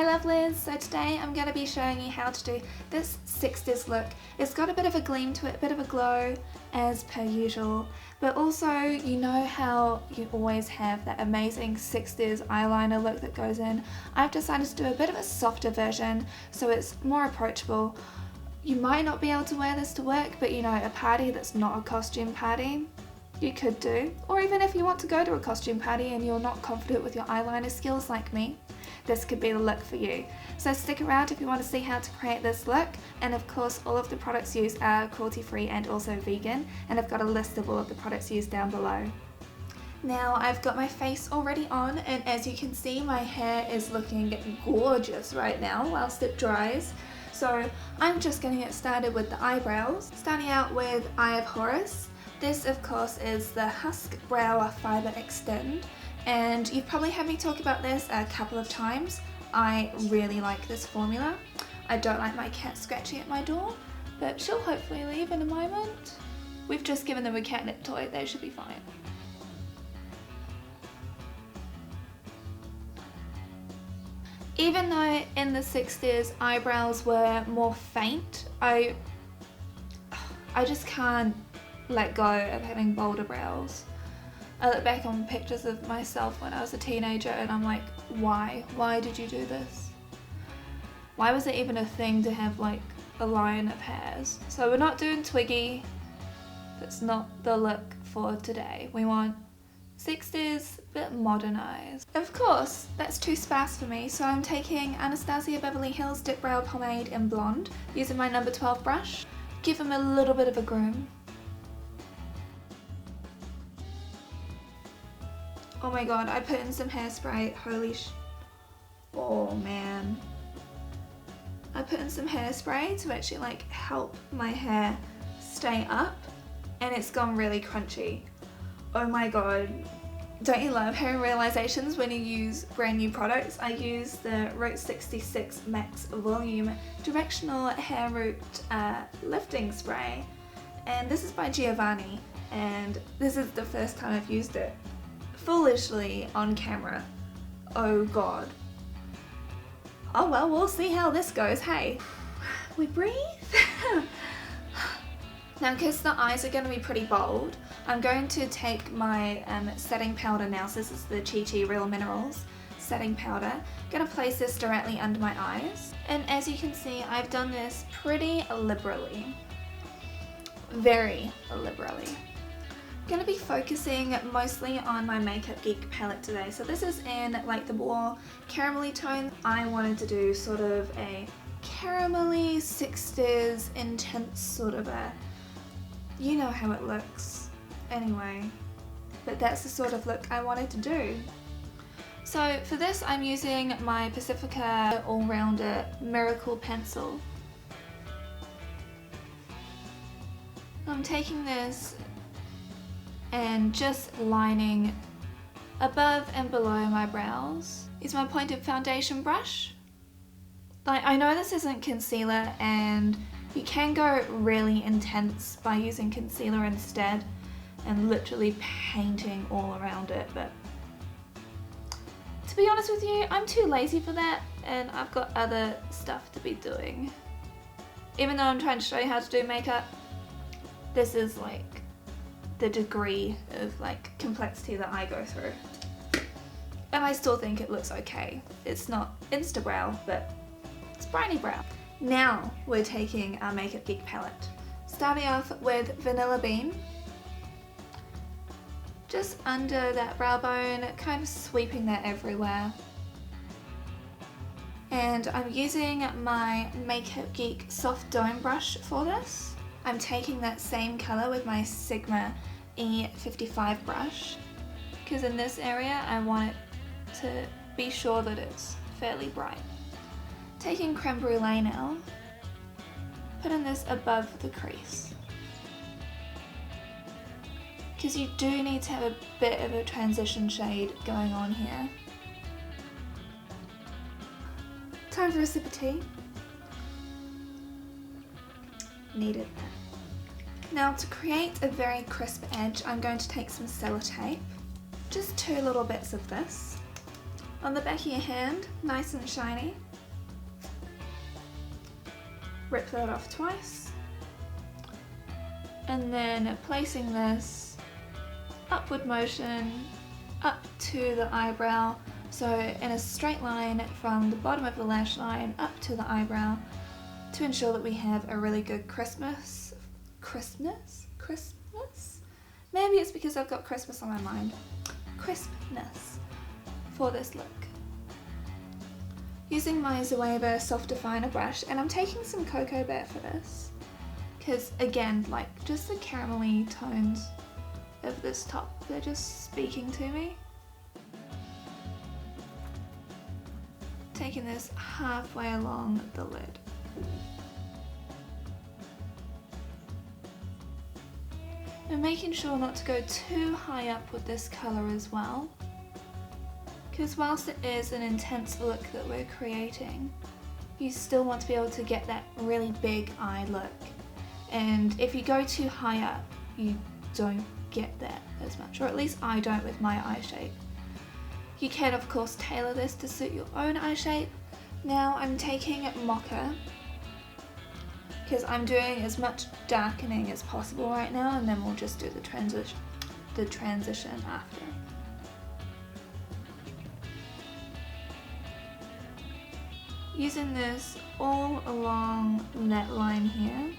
lovelies, so today I'm going to be showing you how to do this 60's look. It's got a bit of a gleam to it, a bit of a glow as per usual, but also you know how you always have that amazing 60's eyeliner look that goes in. I've decided to do a bit of a softer version so it's more approachable. You might not be able to wear this to work, but you know, a party that's not a costume party, you could do. Or even if you want to go to a costume party and you're not confident with your eyeliner skills like me, this could be the look for you. So stick around if you want to see how to create this look, and of course all of the products used are cruelty free and also vegan, and I've got a list of all of the products used down below. Now I've got my face already on, and as you can see my hair is looking gorgeous right now whilst it dries. So I'm just going to get started with the eyebrows, starting out with Eye of Horus. This of course is the Husk Brow Fibre Extend, and you've probably heard me talk about this a couple of times. I really like this formula. I don't like my cat scratching at my door, but she'll hopefully leave in a moment. We've just given them a catnip toy, they should be fine. Even though in the 60's eyebrows were more faint, I just can't let go of having bolder brows. I look back on pictures of myself when I was a teenager and I'm like, why? Why did you do this? Why was it even a thing to have like a line of hairs? So we're not doing Twiggy. That's not the look for today. We want 60's but modernized. Of course, that's too sparse for me, so I'm taking Anastasia Beverly Hills Dip Brow Pomade in Blonde, using my number 12 brush. Give them a little bit of a groom. Oh my god, I put in some hairspray, oh man. I put in some hairspray to actually like help my hair stay up, and it's gone really crunchy. Oh my god. Don't you love having realizations when you use brand new products? I use the Route 66 Max Volume Directional Hair Root Lifting Spray, and this is by Giovanni, and this is the first time I've used it foolishly on camera. Oh god. Oh well, we'll see how this goes, hey. We breathe. Now because the eyes are going to be pretty bold, I'm going to take my setting powder now. So this is the Chichi Real Minerals setting powder. I'm going to place this directly under my eyes. And as you can see, I've done this pretty liberally. Very liberally. I'm going to be focusing mostly on my Makeup Geek palette today. So this is in like the more caramelly tone. I wanted to do sort of a caramelly 60's intense sort of a, you know how it looks anyway, but that's the sort of look I wanted to do. So for this I'm using my Pacifica All-Rounder Miracle Pencil. I'm taking this and just lining above and below my brows. Use my pointed foundation brush. Like, I know this isn't concealer and you can go really intense by using concealer instead and literally painting all around it, but to be honest with you, I'm too lazy for that and I've got other stuff to be doing. Even though I'm trying to show you how to do makeup, this is like the degree of like complexity that I go through. And I still think it looks okay. It's not Insta brow, but it's Bryony brow. Now we're taking our Makeup Geek palette. Starting off with Vanilla Bean. Just under that brow bone, kind of sweeping that everywhere. And I'm using my Makeup Geek Soft Dome brush for this. I'm taking that same colour with my Sigma E55 brush, because in this area I want it to be sure that it's fairly bright. Taking Creme Brulee now, putting this above the crease, because you do need to have a bit of a transition shade going on here. Time for a sip of tea. Needed that. Now to create a very crisp edge, I'm going to take some sellotape, just 2 little bits of this, on the back of your hand, nice and shiny. rip that off twice, and then placing this upward motion up to the eyebrow, so in a straight line from the bottom of the lash line up to the eyebrow, to ensure that we have a really good crispness? Maybe it's because I've got Christmas on my mind. Crispness for this look. Using my Wearable soft definer brush, and I'm taking some cocoa bear for this, because again, like, just the caramelly tones of this top, they're just speaking to me. Taking this halfway along the lid. And making sure not to go too high up with this colour as well, because whilst it is an intense look that we're creating, you still want to be able to get that really big eye look, and if you go too high up you don't get that as much, or at least I don't with my eye shape. You can of course tailor this to suit your own eye shape. Now I'm taking mocha, because I'm doing as much darkening as possible right now, and then we'll just do the transition after. Using this all along that line here,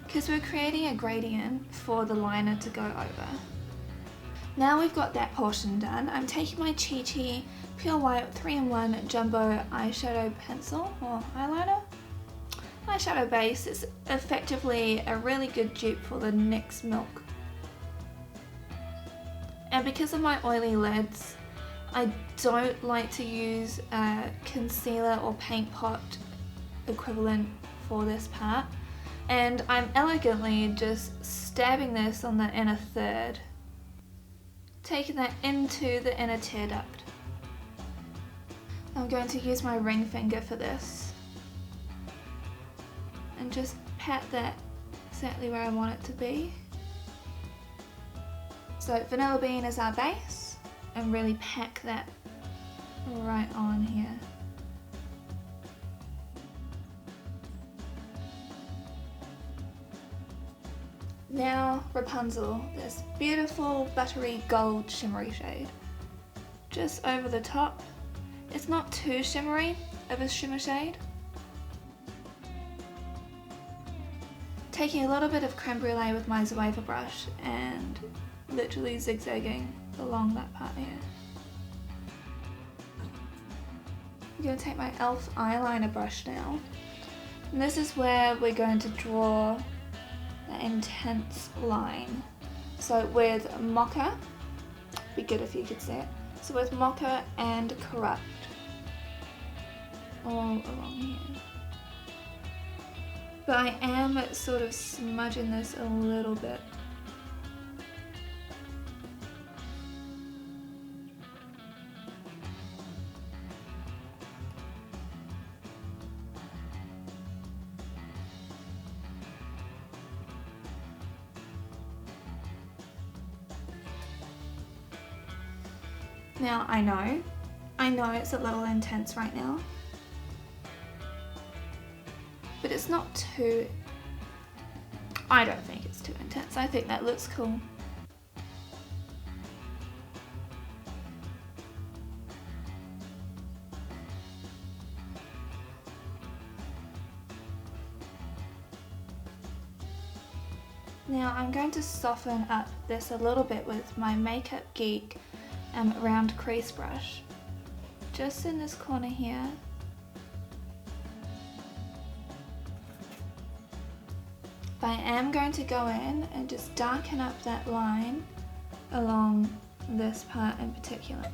because we're creating a gradient for the liner to go over. Now we've got that portion done, I'm taking my Chichi Pure White 3-in-1 Jumbo Eyeshadow Pencil, or eyeliner? Eyeshadow base. It's effectively a really good dupe for the NYX Milk. And because of my oily lids, I don't like to use a concealer or paint pot equivalent for this part, and I'm elegantly just stabbing this on the inner third, taking that into the inner tear duct. I'm going to use my ring finger for this and just pat that exactly where I want it to be. So Vanilla Bean is our base, and really pack that right on here. Now Rapunzel, this beautiful buttery gold shimmery shade. Just over the top. It's not too shimmery of a shimmer shade. Taking a little bit of Creme Brulee with my Wearable brush and literally zigzagging along that part here. I'm going to take my e.l.f. eyeliner brush now. And this is where we're going to draw that intense line. So with Mocha, be good if you could see it. So with Mocha and Corrupt, all along here. But I am sort of smudging this a little bit. Now I know it's a little intense right now, but it's not too, I don't think it's too intense. I think that looks cool. Now I'm going to soften up this a little bit with my Makeup Geek round crease brush, just in this corner here. But I am going to go in and just darken up that line along this part in particular.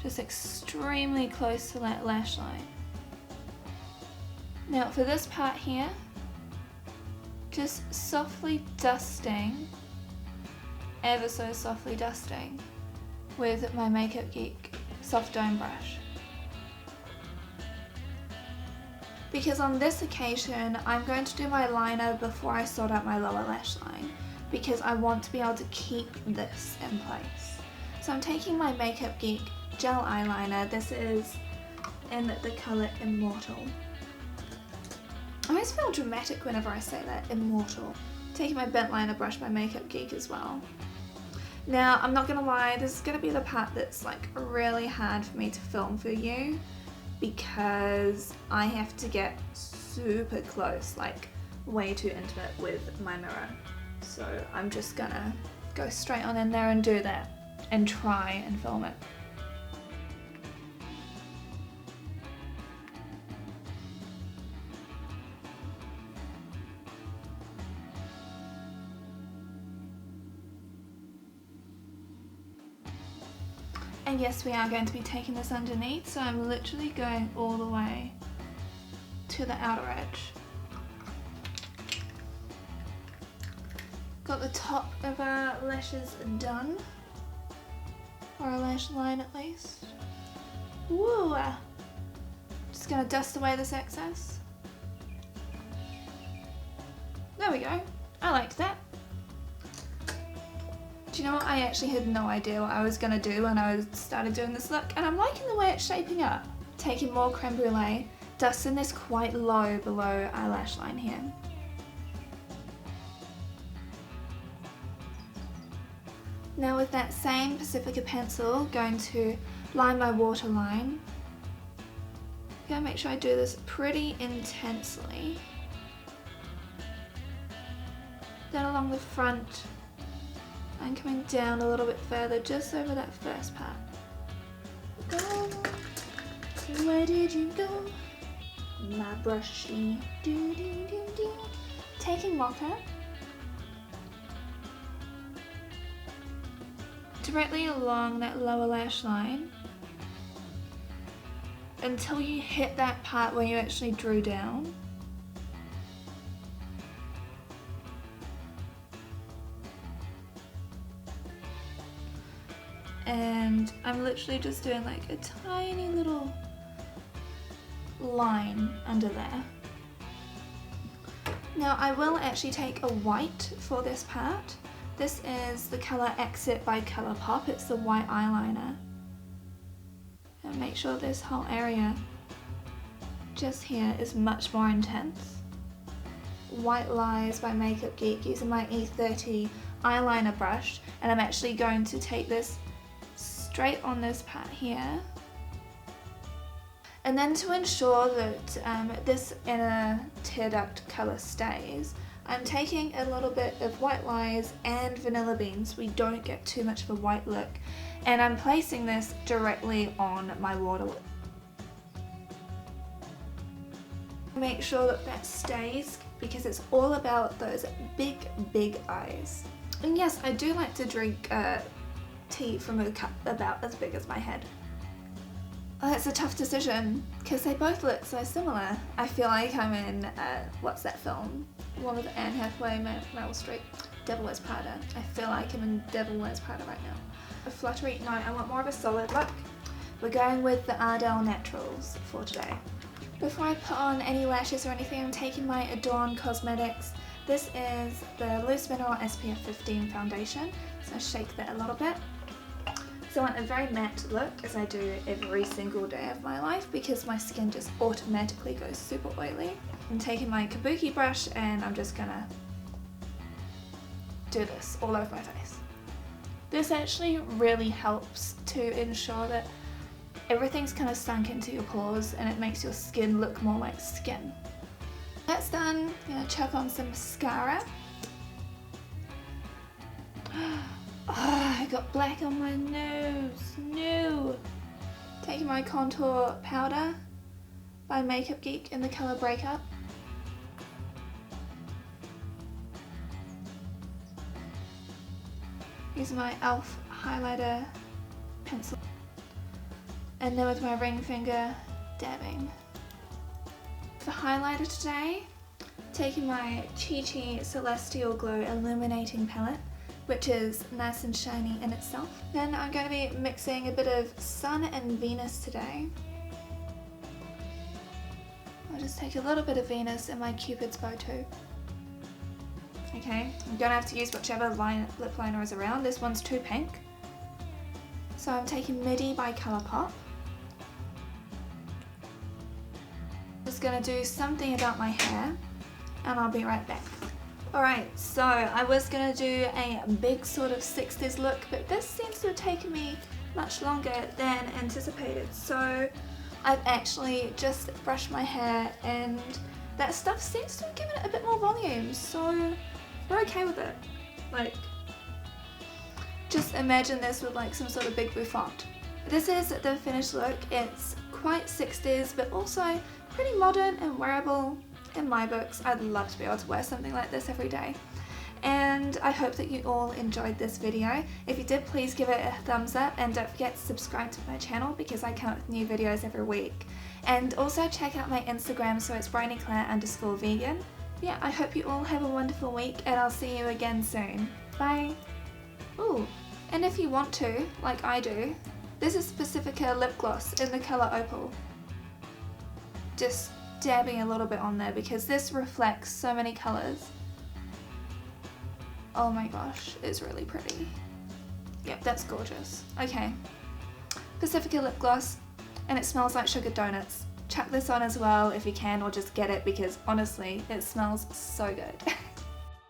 Just extremely close to that lash line. Now for this part here, just softly dusting, ever so softly dusting with my Makeup Geek soft dome brush. Because on this occasion, I'm going to do my liner before I sort out my lower lash line, because I want to be able to keep this in place. So I'm taking my Makeup Geek gel eyeliner. This is in the colour Immortal. I always feel dramatic whenever I say that, Immortal. Taking my bent liner brush by Makeup Geek as well. Now, I'm not gonna lie, this is gonna be the part that's like really hard for me to film for you because I have to get super close, like way too intimate with my mirror. So I'm just gonna go straight on in there and do that and try and film it. And yes, we are going to be taking this underneath, so I'm literally going all the way to the outer edge. Got the top of our lashes done, or a lash line at least. Woo! Just gonna dust away this excess. There we go. I like that. Do you know what? I actually had no idea what I was gonna do when I started doing this look, and I'm liking the way it's shaping up. Taking more Creme Brulee, dusting this quite low below our lash line here. Now with that same Pacifica pencil, going to line my waterline. Gotta make sure I do this pretty intensely. Then along the front, and coming down a little bit further, just over that first part. Go, where did you go? My brushy, do do do do. Taking mocha. Directly along that lower lash line until you hit that part where you actually drew down. And I'm literally just doing like a tiny little line under there. Now I will actually take a white for this part. This is the colour Exit by Colourpop. It's the white eyeliner. And make sure this whole area just here is much more intense. White Lies by Makeup Geek using my E30 eyeliner brush, and I'm actually going to take this straight on this part here. And then to ensure that this inner tear duct colour stays, I'm taking a little bit of White Lies and Vanilla Bean so we don't get too much of a white look, and I'm placing this directly on my water lip. Make sure that that stays because it's all about those big eyes. And yes, I do like to drink tea from a cup about as big as my head. Oh, that's a tough decision because they both look so similar. I feel like I'm in, what's that film? One with Anne Hathaway, Meryl Streep, Devil Wears Prada. I feel like I'm in Devil Wears Prada right now. A fluttery, no, I want more of a solid look. We're going with the Ardell Naturals for today. Before I put on any lashes or anything, I'm taking my Adorn Cosmetics. This is the Loose Mineral SPF 15 foundation, so shake that a little bit. So I want a very matte look, as I do every single day of my life because my skin just automatically goes super oily. I'm taking my kabuki brush and I'm just gonna do this all over my face. This actually really helps to ensure that everything's kind of sunk into your pores and it makes your skin look more like skin. That's done. I'm gonna chuck on some mascara. Oh, I got black on my nose. No. Taking my contour powder by Makeup Geek in the colour Breakup. Using my e.l.f. highlighter pencil. And then with my ring finger, dabbing. For highlighter today, taking my Chichi Celestial Glow Illuminating Palette, which is nice and shiny in itself. Then I'm going to be mixing a bit of Sun and Venus today. I'll just take a little bit of Venus in my Cupid's bow too. Okay, I'm going to have to use whichever lip liner is around. This one's too pink. So I'm taking Midi by Colourpop. Just gonna do something about my hair and I'll be right back. Alright, so I was gonna do a big sort of 60s look, but this seems to have taken me much longer than anticipated. So I've actually just brushed my hair and that stuff seems to have given it a bit more volume, so we're okay with it. Like, just imagine this with like some sort of big bouffant. This is the finished look. It's quite 60s but also pretty modern and wearable. In my books, I'd love to be able to wear something like this every day. And I hope that you all enjoyed this video. If you did, please give it a thumbs up and don't forget to subscribe to my channel because I come up with new videos every week. And also check out my Instagram, so it's bryonyclaire_vegan. Yeah, I hope you all have a wonderful week and I'll see you again soon. Bye! Ooh, and if you want to, like I do, this is Pacifica lip gloss in the colour Opal. Just dabbing a little bit on there because this reflects so many colours. Oh my gosh, it's really pretty. Yep, that's gorgeous. Okay, Pacifica lip gloss, and it smells like sugar donuts. Chuck this on as well if you can, or just get it because honestly, it smells so good.